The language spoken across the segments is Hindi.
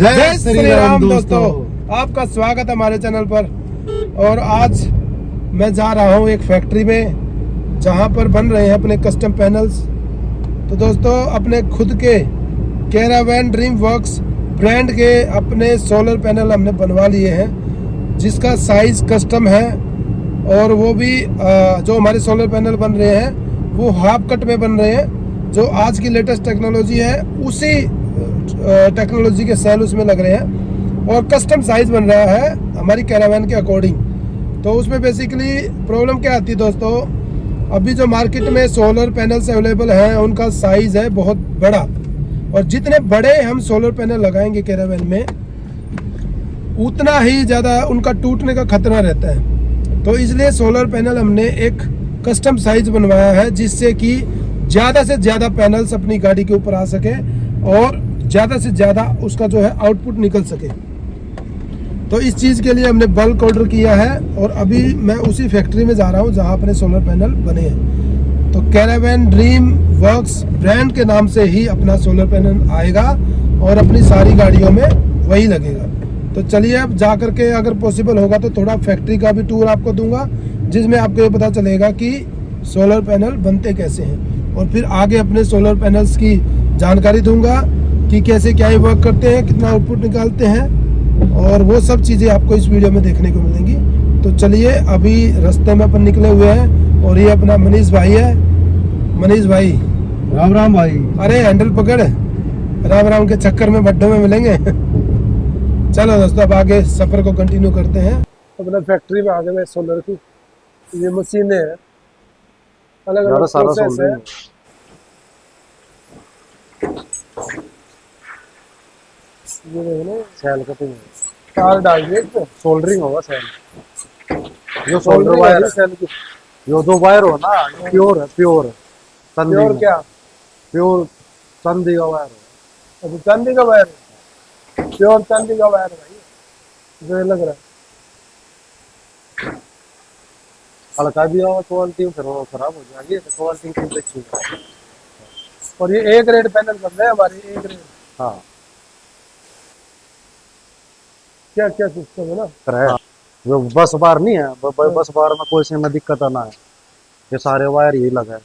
जय श्री राम दोस्तों, आपका स्वागत है हमारे चैनल पर। और आज मैं जा रहा हूँ एक फैक्ट्री में जहाँ पर बन रहे हैं अपने कस्टम पैनल्स। तो दोस्तों, अपने खुद के कैरावैन ड्रीम वर्क्स ब्रांड के अपने सोलर पैनल हमने बनवा लिए हैं, जिसका साइज कस्टम है। और वो भी जो हमारे सोलर पैनल बन रहे हैं वो हाफ कट में बन रहे हैं। जो आज की लेटेस्ट टेक्नोलॉजी है उसी टेक्नोलॉजी के सेल उसमें लग रहे हैं और कस्टम साइज बन रहा है हमारी कैरावैन के अकॉर्डिंग। तो उसमें बेसिकली प्रॉब्लम क्या आती है दोस्तों, अभी जो मार्केट में सोलर पैनल्स अवेलेबल हैं उनका साइज है बहुत बड़ा, और जितने बड़े हम सोलर पैनल लगाएंगे कैरावैन में उतना ही ज़्यादा उनका टूटने का खतरा रहता है। तो इसलिए सोलर पैनल हमने एक कस्टम साइज बनवाया है, जिससे कि ज़्यादा से ज़्यादा पैनल्स अपनी गाड़ी के ऊपर आ सके और ज़्यादा से ज़्यादा उसका जो है आउटपुट निकल सके। तो इस चीज़ के लिए हमने बल्क ऑर्डर किया है और अभी मैं उसी फैक्ट्री में जा रहा हूँ जहाँ अपने सोलर पैनल बने हैं। तो कैरावैन ड्रीम वर्क्स ब्रांड के नाम से ही अपना सोलर पैनल आएगा और अपनी सारी गाड़ियों में वही लगेगा। तो चलिए अब जा करके अगर पॉसिबल होगा तो थोड़ा फैक्ट्री का भी टूर आपको दूंगा, जिसमें आपको ये पता चलेगा कि सोलर पैनल बनते कैसे हैं, और फिर आगे अपने सोलर पैनल्स की जानकारी दूंगा कि कैसे क्या वर्क करते हैं, कितना आउटपुट निकालते हैं, और वो सब चीज़ें आपको इस वीडियो में देखने को मिलेंगी। तो चलिए अभी रास्ते में अपन निकले हुए हैं और ये अपना मनीष भाई है। मनीष भाई, राम राम भाई। अरे हैंडल पकड़, राम राम के चक्कर में बड्डों में मिलेंगे। चलो दोस्तों, अब आगे सफर को कंटिन्यू करते हैं। अपना फैक्ट्री में आ गए मैं सोलर की। ये मशीनें हैं, अलग अलग प्रोसेस है। ये देखो ना, सेल कटिंग तार डाल दिए तो सोल्डरिंग होगा सेल। जो सोल्डर सोल्डर वायर सेल की। जो दो वायर हो ना, प्योर है, प्योर प्योर क्या? प्योर चांदी का वायर हो। अभी चांदी का वायर है, प्योर चांदी का वायर है भाई, जो ये लग रहा है। हल्का भी होगा क्वालिटी फिर वो खराब हो जाएगी, तो क्वालिटी की देखी। और ये एक रेट पैनल बन रहे हैं हमारे, एक रेट। हाँ, क्या क्या सिस्टम है ना, हाँ। जो बस बार नहीं है, बस बार में कोई से में दिक्कत आना है, ये सारे वायर यही लगा है।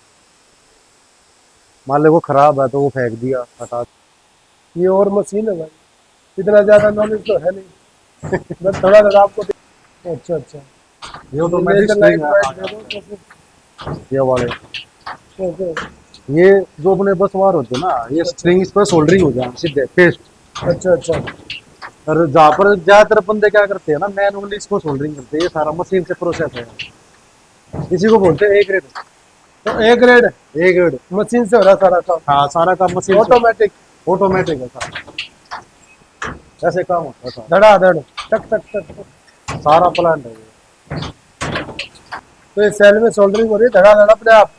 मान लो वो खराब है तो वो फेंक दिया, हटा। ये और मशीन है भाई, इतना ज्यादा नॉलेज तो है नहीं। बस थोड़ा सा आपको अच्छा अच्छा, ये ऑटोमेटिक स्प्रिंग है, ये वाले। ये जो अपने बस वायर होते हैं ना, ये स्प्रिंग इस पर सोल्डरिंग हो जाए सीधे पेस्ट। अच्छा अच्छा। और जहाँ पर ज्यादातर बंदे क्या करते हैं ना, मैनुअली इसको सोल्डरिंग करते हैं। ये सारा मशीन से प्रोसेस है, इसी को बोलते हैं ए ग्रेड। तो एक रेट ए ग्रेड मशीन से हो रहा सारा काम। हाँ, सारा काम मशीन ऑटोमेटिक, ऑटोमेटिक है सारा, ऐसे काम होता है सारा। धड़ाधड़ टक टक टक टक। सारा प्लांट है ये। तो ये सेल में सोल्डरिंग हो रही है धड़ाधड़ अपने आप।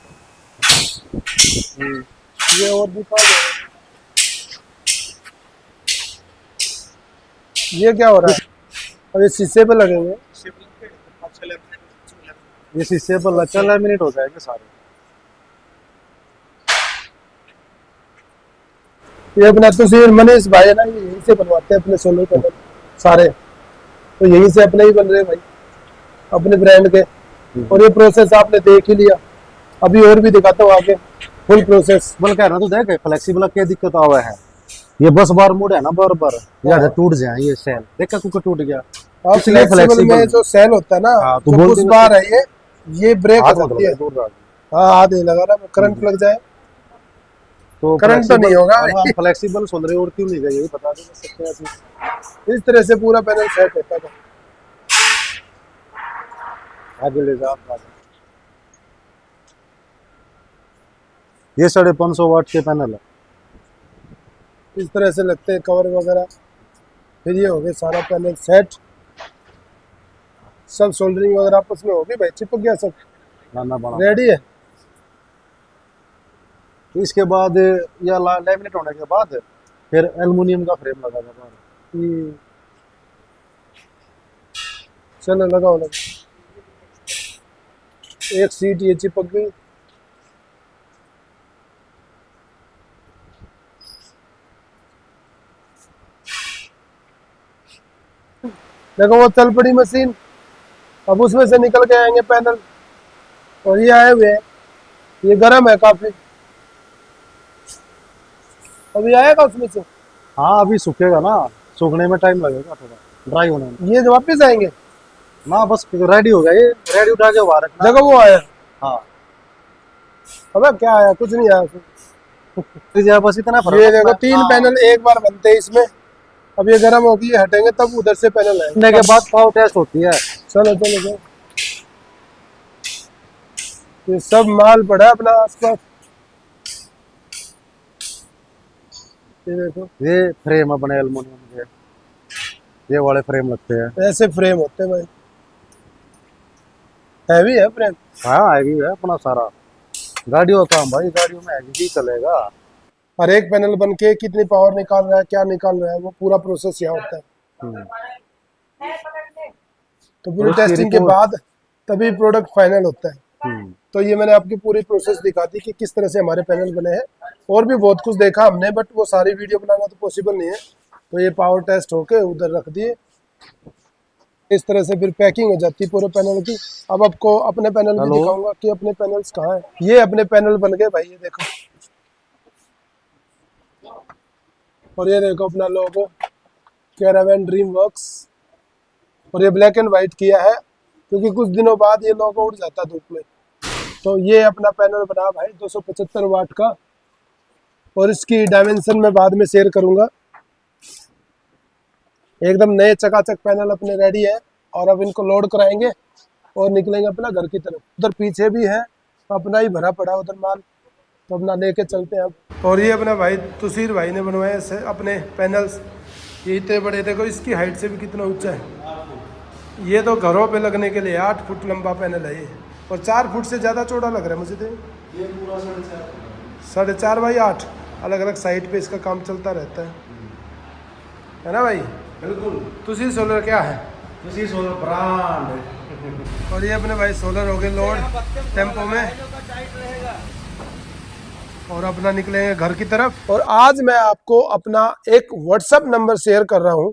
ये और भी काम है। ये क्या हो रहा है? और ये शीशे पे लगेंगे। ये शीशे पर लगा लैमिनेट हो जाएंगे सारे। ये अपना तस्वीर मनीष भाई है ना, ये यहीं से बनवाते हैं अपने सोलर पैनल सारे। तो यहीं से अपने ही बन रहे हैं भाई, अपने ब्रांड के। और ये प्रोसेस आपने देख ही लिया, अभी और भी दिखाता हूँ आगे फुल प्रोसेस। बल कह रहा तू देख, फ्लेक्सिबल क्या दिक्कत आवा है। ये बस बार मुड़ है ना, बार बार यार टूट जाए ये सेल। देखा कुछ टूट गया, आप फ्लेक्सिबल में जो सेल होता है ना, हाँ, तो जो उस बार है ये ब्रेक हो जाती है। दूर हाँ, हाथ नहीं लगा रहा, करंट लग जाए तो करंट तो नहीं होगा। फ्लेक्सिबल सोल्डर और क्यों नहीं गई, यही बता दे सकते हैं। इस तरह से पूरा पैनल सेट होता था। आगे ले जा आप। ये 550 वाट के पैनल है। इस तरह से लगते हैं कवर वगैरह। फिर ये हो गया सारा पैनल सेट, सब सोल्डरिंग वगैरह आपस में होगी भाई, चिपक गया सब, लाना बड़ा रेडी है। इसके बाद या लैमिनेट होने के बाद फिर एल्युमिनियम का फ्रेम लगा था। चलो लगाओ लगा, एक सीट ये चिपक गई। देखो वो चल पड़ी मशीन, अब उसमें से निकल के आएंगे पैनल। और ये आए हुए हैं, ये गर्म है काफी, अभी आएगा उसमें से। हाँ अभी सूखेगा ना, सूखने में टाइम लगेगा थोड़ा, ड्राई होने में। ये जो वापिस आएंगे, ना बस रेडी हो गया ये, रेडी उठा के बाहर रखना। देखो वो आया। हाँ अब क्या आया, कुछ नहीं आया उसमें। बस इतना फर्क ये है देखो अपना। 3 हाँ, पैनल एक बार बनते हैं इसमें। अब ये गर्म होगी, ये हटेंगे तब उधर से पैनल आएंगे। बनने के बाद पाव टेस्ट होती है। चलो चलो चलो, ये सब माल पड़ा है अपना आसपास। ये देखो, ये फ्रेम अपने एल्युमिनियम के, ये वाले फ्रेम लगते हैं। ऐसे फ्रेम होते हैं भाई, हैवी है फ्रेम। हाँ हैवी है अपना सारा, गाड़ियों का काम भाई, गाड़ियों में हैवी ही चलेगा। हर एक पैनल बन के कितनी पावर निकाल रहा है, क्या निकाल रहा है, वो पूरा प्रोसेस यहाँ होता है। हम्म। तो और पूरी उसकी टेस्टिंग के रिपोर्ट। बाद तभी प्रोडक्ट फाइनल होता है। हम्म। तो ये मैंने आपकी पूरी प्रोसेस दिखा दी कि किस तरह से हमारे पैनल बने हैं। और भी बहुत कुछ देखा हमने, बट वो सारी वीडियो बनाना तो पॉसिबल नहीं है। तो ये पावर टेस्ट होके उधर रख दिए, इस तरह से फिर पैकिंग हो जाती है पूरे पैनल की। अब आपको अपने पैनल भी हेलो। दिखाऊंगा कि अपने पैनल्स कहाँ हैं। ये अपने पैनल बन गए भाई, ये देखो। और ये देखो अपना लोगो, कैरावैन ड्रीम वर्क्स। और ये ब्लैक एंड वाइट किया है क्योंकि कुछ दिनों बाद ये लोगो उड़ जाता धूप में। तो ये अपना पैनल बना भाई 275 वाट का। और इसकी डायमेंशन मैं बाद में शेयर करूंगा। एकदम नए चकाचक पैनल अपने रेडी है। और अब इनको लोड कराएंगे और निकलेंगे अपना घर की तरफ। उधर पीछे भी है अपना ही भरा पड़ा उधर माल, तो अपना लेके चलते हैं अब। और ये अपना भाई तुसीर भाई ने बनवाए ऐसे अपने पैनल्स। ये इतने बड़े, देखो इसकी हाइट से भी कितना ऊंचा है। ये तो घरों पे लगने के लिए 8 फुट लंबा पैनल है ये, और 4 फुट से ज़्यादा चौड़ा लग रहा है मुझे तो। ये पूरा 4.5 बाई 8 अलग अलग साइड पे इसका काम चलता रहता है ना भाई। बिल्कुल। तुसीर सोलर क्या है, तुसी सोलर ब्रांड। और ये अपने भाई सोलर हो गए लोड टेम्पो में। और अपना निकलेंगे घर की तरफ। और आज मैं आपको अपना एक व्हाट्सएप नंबर शेयर कर रहा हूँ।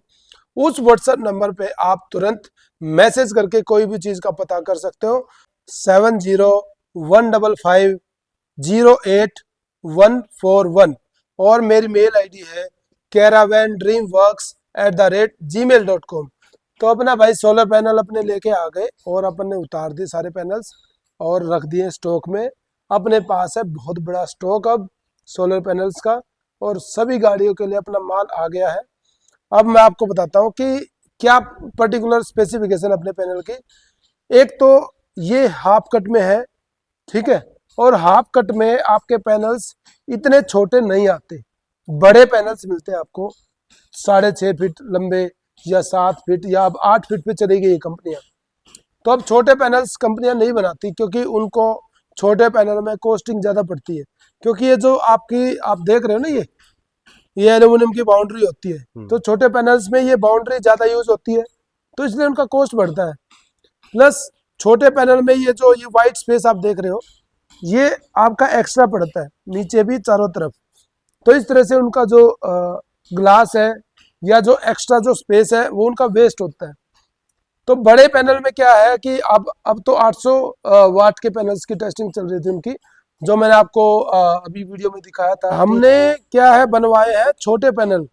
उस व्हाट्सएप नंबर पे आप तुरंत मैसेज करके कोई भी चीज़ का पता कर सकते हो। 7015508141। और मेरी मेल आईडी है caravandreamworks@gmail.com। तो अपना भाई सोलर पैनल अपने लेके आ गए और अपन ने उतार दिए सारे पैनल्स और रख दिए स्टॉक में। अपने पास है बहुत बड़ा स्टॉक अब सोलर पैनल्स का, और सभी गाड़ियों के लिए अपना माल आ गया है। अब मैं आपको बताता हूँ कि क्या पर्टिकुलर स्पेसिफिकेशन अपने पैनल की। एक तो ये हाफ कट में है, ठीक है। और हाफ कट में आपके पैनल्स इतने छोटे नहीं आते, बड़े पैनल्स मिलते हैं आपको 6.5 फीट लंबे या 7 फीट या अब 8 फीट पे चली गई ये कंपनियां। तो अब छोटे पैनल्स कंपनियां नहीं बनाती क्योंकि उनको छोटे पैनल में कॉस्टिंग ज़्यादा पड़ती है। क्योंकि ये जो आप देख रहे हो ना, ये एल्यूमिनियम की बाउंड्री होती है, तो छोटे पैनल्स में ये बाउंड्री ज़्यादा यूज होती है, तो इसलिए उनका कॉस्ट बढ़ता है। प्लस छोटे पैनल में ये जो ये वाइट स्पेस आप देख रहे हो, ये आपका एक्स्ट्रा पड़ता है नीचे भी चारों तरफ। तो इस तरह से उनका जो ग्लास है या जो एक्स्ट्रा जो स्पेस है वो उनका वेस्ट होता है। तो बड़े पैनल में क्या है कि अब तो 800 वाट के पैनल्स की टेस्टिंग चल रही थी उनकी, जो मैंने आपको अभी वीडियो में दिखाया था। हमने क्या है बनवाए हैं छोटे पैनल।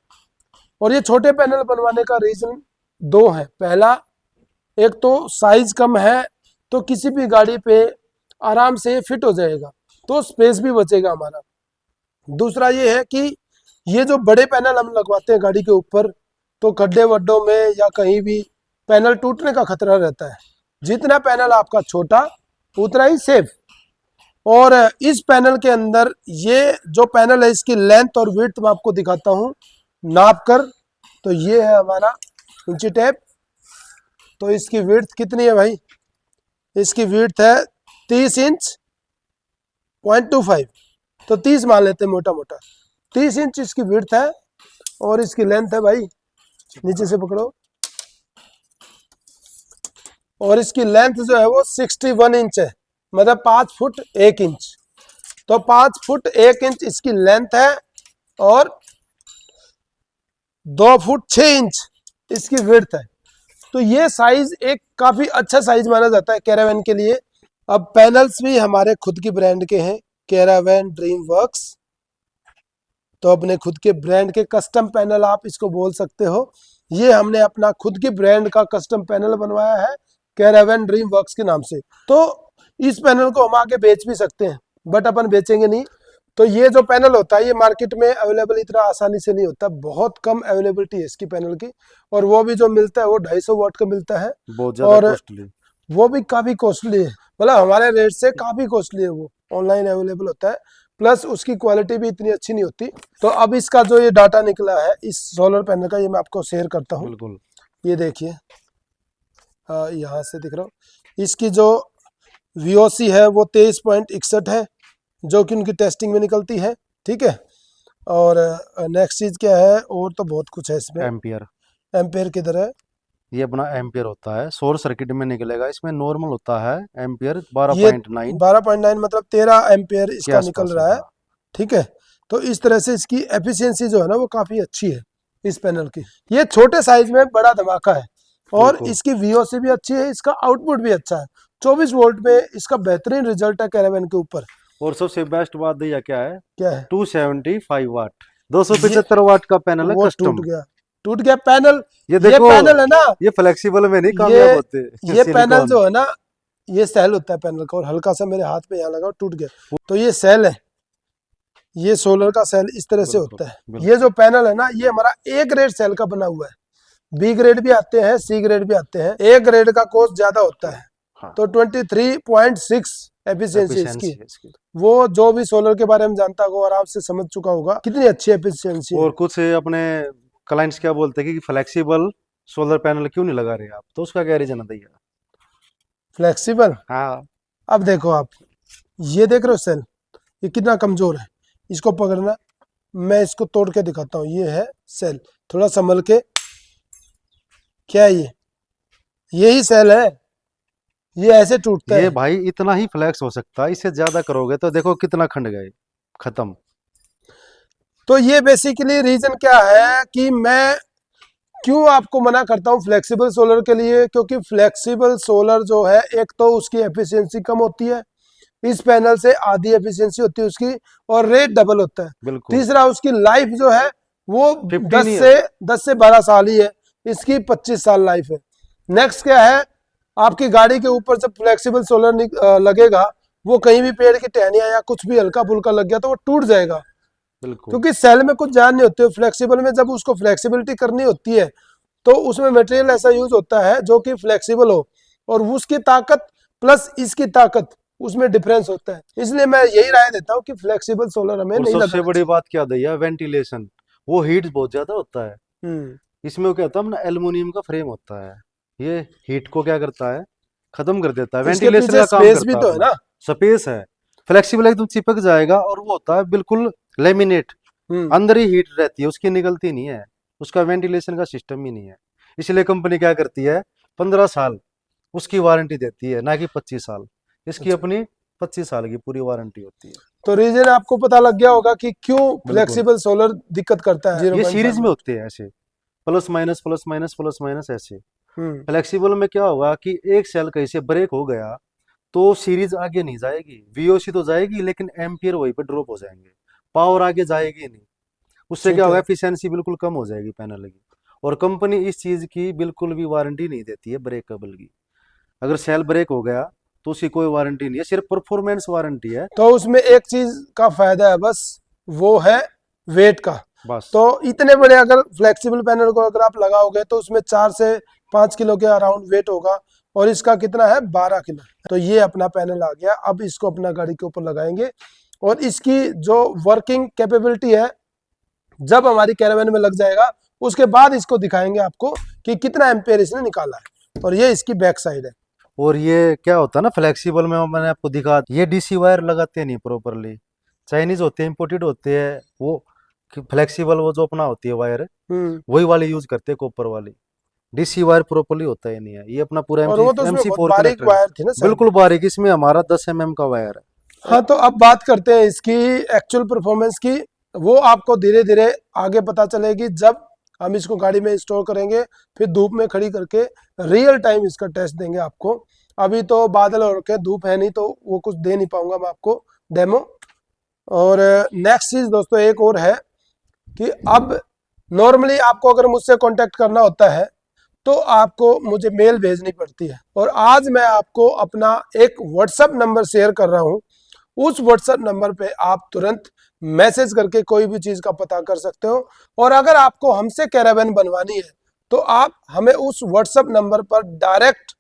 और ये छोटे पैनल बनवाने का रीजन 2 है। पहला, एक तो साइज कम है तो किसी भी गाड़ी पे आराम से फिट हो जाएगा, तो स्पेस भी बचेगा हमारा। दूसरा ये है कि ये जो बड़े पैनल हम लगवाते हैं गाड़ी के ऊपर, तो गड्ढे वड्डों में या कहीं भी पैनल टूटने का खतरा रहता है। जितना पैनल आपका छोटा उतना ही सेफ। और इस पैनल के अंदर ये जो पैनल है इसकी लेंथ और विड्थ मैं आपको दिखाता हूँ नाप कर। तो ये है हमारा इंची टेप। तो इसकी विड्थ कितनी है भाई, इसकी विड्थ है 30 इंच .25। तो 30 मान लेते हैं मोटा मोटा, 30 इंच इसकी विड्थ है। और इसकी लेंथ है भाई, नीचे से पकड़ो, और इसकी लेंथ जो है वो 61 इंच है, मतलब 5 फुट 1 इंच। तो 5 फुट 1 इंच इसकी लेंथ है और 2 फुट 6 इंच इसकी विड्थ है। तो ये साइज एक काफी अच्छा साइज माना जाता है कैरावैन के लिए। अब पैनल्स भी हमारे खुद की ब्रांड के हैं, कैरावैन ड्रीम वर्क्स। तो अपने खुद के ब्रांड के कस्टम पैनल आप इसको बोल सकते हो। ये हमने अपना खुद की ब्रांड का कस्टम पैनल बनवाया है कैरावैन ड्रीम वर्क्स के नाम से। तो इस पैनल को हम आगे बेच भी सकते हैं, बट अपन बेचेंगे नहीं। तो ये जो पैनल होता है ये मार्केट में अवेलेबल इतना आसानी से नहीं होता, बहुत कम अवेलेबिलिटी है इसकी पैनल की। और वो भी जो मिलता है वो 250 वाट का मिलता है, बहुत ज्यादा और कॉस्टली, वो भी काफी कॉस्टली है, मतलब हमारे रेट से काफी कॉस्टली है। वो ऑनलाइन अवेलेबल होता है, प्लस उसकी क्वालिटी भी इतनी अच्छी नहीं होती। तो अब इसका जो ये डाटा निकला है इस सोलर पैनल का, ये मैं आपको शेयर करता हूँ। बिल्कुल। ये देखिए, यहाँ से दिख रहा हो, इसकी जो VOC है वो 23.61 है, जो कि उनकी टेस्टिंग में निकलती है। ठीक है, और नेक्स्ट चीज क्या है, और तो बहुत कुछ है इसमें। एम्पियर, एम्पेयर किधर है? ये अपना एम्पियर होता है, शॉर्ट सर्किट में निकलेगा। इसमें नॉर्मल होता है एम्पियर ये 12.9 12.9 मतलब 13 एम्पेयर के इसका आसपास निकल रहा है। होगा। ठीक है, तो इस तरह से इसकी एफिशिएंसी जो है ना वो काफी अच्छी है इस पैनल की। ये छोटे साइज में बड़ा धमाका है, और बिल्कुल। इसकी VOC भी अच्छी है, इसका आउटपुट भी अच्छा है। 24 वोल्ट में इसका बेहतरीन रिजल्ट है कैरावैन के ऊपर। और सबसे बेस्ट बात भैया क्या है, क्या है? 275 वाट 275 वाट का पैनल है वो कस्टम। टूट गया पैनल। ये देखो, ये पैनल है ना, ये फ्लेक्सिबल में नहीं कामयाब होते। ये पैनल जो है ना, ये सेल होता है पैनल का, और हल्का सा मेरे हाथ पे यहाँ लगा टूट गया। तो ये सेल है, ये सोलर का सेल इस तरह से होता है। ये जो पैनल है ना, ये हमारा A ग्रेड सेल का बना हुआ है। B ग्रेड भी आते हैं, C ग्रेड भी आते हैं। A ग्रेड का कॉस्ट ज्यादा होता है। हाँ। तो 23.6 एफिशिएंसी इसकी। वो जो भी सोलर के बारे में जानता होगा आराम से समझ चुका होगा कितनी अच्छी एफिशिएंसी है। और कुछ अपने क्लाइंट्स क्या बोलते हैं कि फ्लेक्सिबल सोलर पैनल क्यों नहीं लगा रहे आप, तो उसका क्या रीजन है भैया? फ्लेक्सिबल, हाँ, अब देखो आप, ये देख रहे हो सेल, ये कितना कमजोर है। इसको पकड़ना, मैं इसको तोड़ के दिखाता हूँ। ये है सेल, थोड़ा संभल के। क्या है ये? यही सेल है, ये ऐसे टूटता ये है। भाई इतना ही फ्लैक्स हो सकता है, इससे ज्यादा करोगे तो देखो कितना खंड गए, खत्म। तो ये बेसिकली रीजन क्या है कि मैं क्यों आपको मना करता हूँ फ्लेक्सिबल सोलर के लिए, क्योंकि फ्लेक्सिबल सोलर जो है, एक तो उसकी एफिशिएंसी कम होती है, इस पैनल से आधी एफिशिएंसी होती है उसकी, और रेट डबल होता है। बिल्कुल। तीसरा, उसकी लाइफ जो है वो 15 10 से 12 साल ही है, इसकी 25 साल लाइफ है। नेक्स्ट क्या है, आपकी गाड़ी के ऊपर जब फ्लेक्सिबल सोलर लगेगा, वो कहीं भी पेड़ की टहनियां या कुछ भी हल्का फुल्का लग गया तो वो टूट जाएगा, बिल्कुल। क्योंकि सेल में कुछ जान नहीं होती है। फ्लेक्सिबल में जब उसको फ्लेक्सिबिलिटी करनी होती है तो उसमें मटेरियल ऐसा यूज होता है जो कि फ्लेक्सिबल हो, और उसकी ताकत प्लस इसकी ताकत, उसमें डिफरेंस होता है। इसलिए मैं यही राय देता हूँ कि फ्लेक्सिबल सोलर हमें नहीं लगना। सबसे बड़ी बात क्या दैया, वेंटिलेशन, वो हीट बहुत ज्यादा होता है। इसमें क्या होता है, अपना एल्युमिनियम का फ्रेम होता है, ये हीट को क्या करता है, खत्म कर देता है। वेंटिलेशन का काम स्पेस भी करता तो है ना, स्पेस है। फ्लेक्सिबल एकदम चिपक जाएगा, और वो होता है बिल्कुल लेमिनेट, अंदर ही हीट रहती है, उसकी निकलती नहीं है, उसका वेंटिलेशन का सिस्टम ही नहीं है। इसलिए कंपनी क्या करती है, 15 साल उसकी वारंटी देती है, ना कि 25 साल। इसकी अपनी 25 साल की पूरी वारंटी होती है। तो रीजन आपको पता लग गया होगा कि क्यों फ्लेक्सिबल सोलर दिक्कत करता है। ये सीरीज में होते हैं ऐसे, plus minus plus minus plus minus ऐसे। फ्लेक्सिबल में क्या होगा कि एक सेल कहीं से ब्रेक हो गया तो सीरीज आगे नहीं जाएगी, VOC तो जाएगी लेकिन एम्पियर वहीं पे ड्रॉप हो जाएंगे, पावर आगे जाएगी नहीं। उससे क्या होगा, एफिशिएंसी बिल्कुल कम हो जाएगी पैनल की। और कंपनी इस चीज की बिल्कुल भी वारंटी नहीं देती है ब्रेकेबल की। अगर सेल ब्रेक हो गया तो उसकी कोई वारंटी नहीं है, सिर्फ परफॉर्मेंस वारंटी है। तो उसमें एक चीज का फायदा है बस, वो है वेट का। बस। तो इतने बड़े अगर फ्लेक्सिबल पैनल को अगर आप लगाओगे तो उसमें 4 से 5 किलो के अराउंड वेट होगा, और इसका कितना है, 12 किलो। तो ये अपना पैनल आ गया। अब इसको अपना गाड़ी के ऊपर लगाएंगे, और इसकी जो वर्किंग कैपेबिलिटी है जब हमारी कैरावैन में लग जाएगा उसके बाद इसको दिखाएंगे आपको कि कितना एम्पेयर इसने निकाला है। और ये इसकी बैक साइड है। और ये क्या होता है ना, फ्लेक्सिबल में मैंने आपको दिखा, ये DC वायर लगाते नहीं प्रॉपरली। चाइनीज होते हैं, इंपोर्टेड होते हैं, वो फ्लेक्सिबल वो जो अपना होती है वायर, वही वाली यूज करते हैं, कॉपर वाली। DC वायर प्रॉपरली होता ही नहीं है, ये अपना पूरा MC4 बारीक वायर थी ना, बिल्कुल बारीक। इसमें हमारा 10 mm का वायर है। हाँ, तो अब बात करते हैं इसकी एक्चुअल परफॉर्मेंस की। वो आपको धीरे धीरे आगे पता चलेगी जब हम इसको गाड़ी में स्टोर करेंगे, फिर धूप में खड़ी करके रियल टाइम इसका टेस्ट देंगे आपको। अभी तो बादल हो रखे, धूप है नहीं, तो वो कुछ दे नहीं पाऊंगा मैं आपको डेमो। और नेक्स्ट चीज दोस्तों एक और है कि अब नॉर्मली आपको अगर मुझसे कांटेक्ट करना होता है तो आपको मुझे मेल भेजनी पड़ती है, और आज मैं आपको अपना एक व्हाट्सएप नंबर शेयर कर रहा हूं। उस व्हाट्सएप नंबर पे आप तुरंत मैसेज करके कोई भी चीज का पता कर सकते हो। और अगर आपको हमसे कैरावैन बनवानी है तो आप हमें उस व्हाट्सएप नंबर पर डायरेक्ट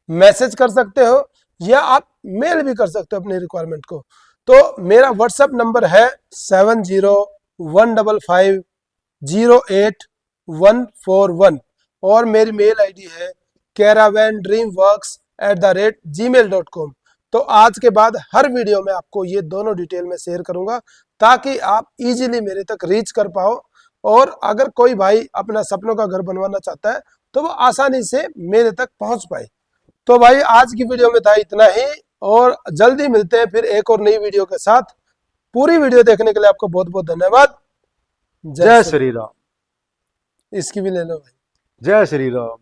मैसेज कर सकते हो, या आप मेल भी कर सकते हो अपनी रिक्वायरमेंट को। तो मेरा व्हाट्सएप नंबर है 7015508141 और मेरी मेल आईडी है caravandreamworks@gmail.com। तो आज के बाद हर वीडियो में आपको ये दोनों डिटेल में शेयर करूंगा ताकि आप इजीली मेरे तक रीच कर पाओ, और अगर कोई भाई अपना सपनों का घर बनवाना चाहता है तो वो आसानी से मेरे तक पहुंच पाए। तो भाई आज की वीडियो में था इतना ही, और जल्दी मिलते हैं फिर एक और नई वीडियो के साथ। पूरी वीडियो देखने के लिए आपको बहुत बहुत धन्यवाद। जय श्री राम। इसकी भी ले लो भाई। जय श्री राम।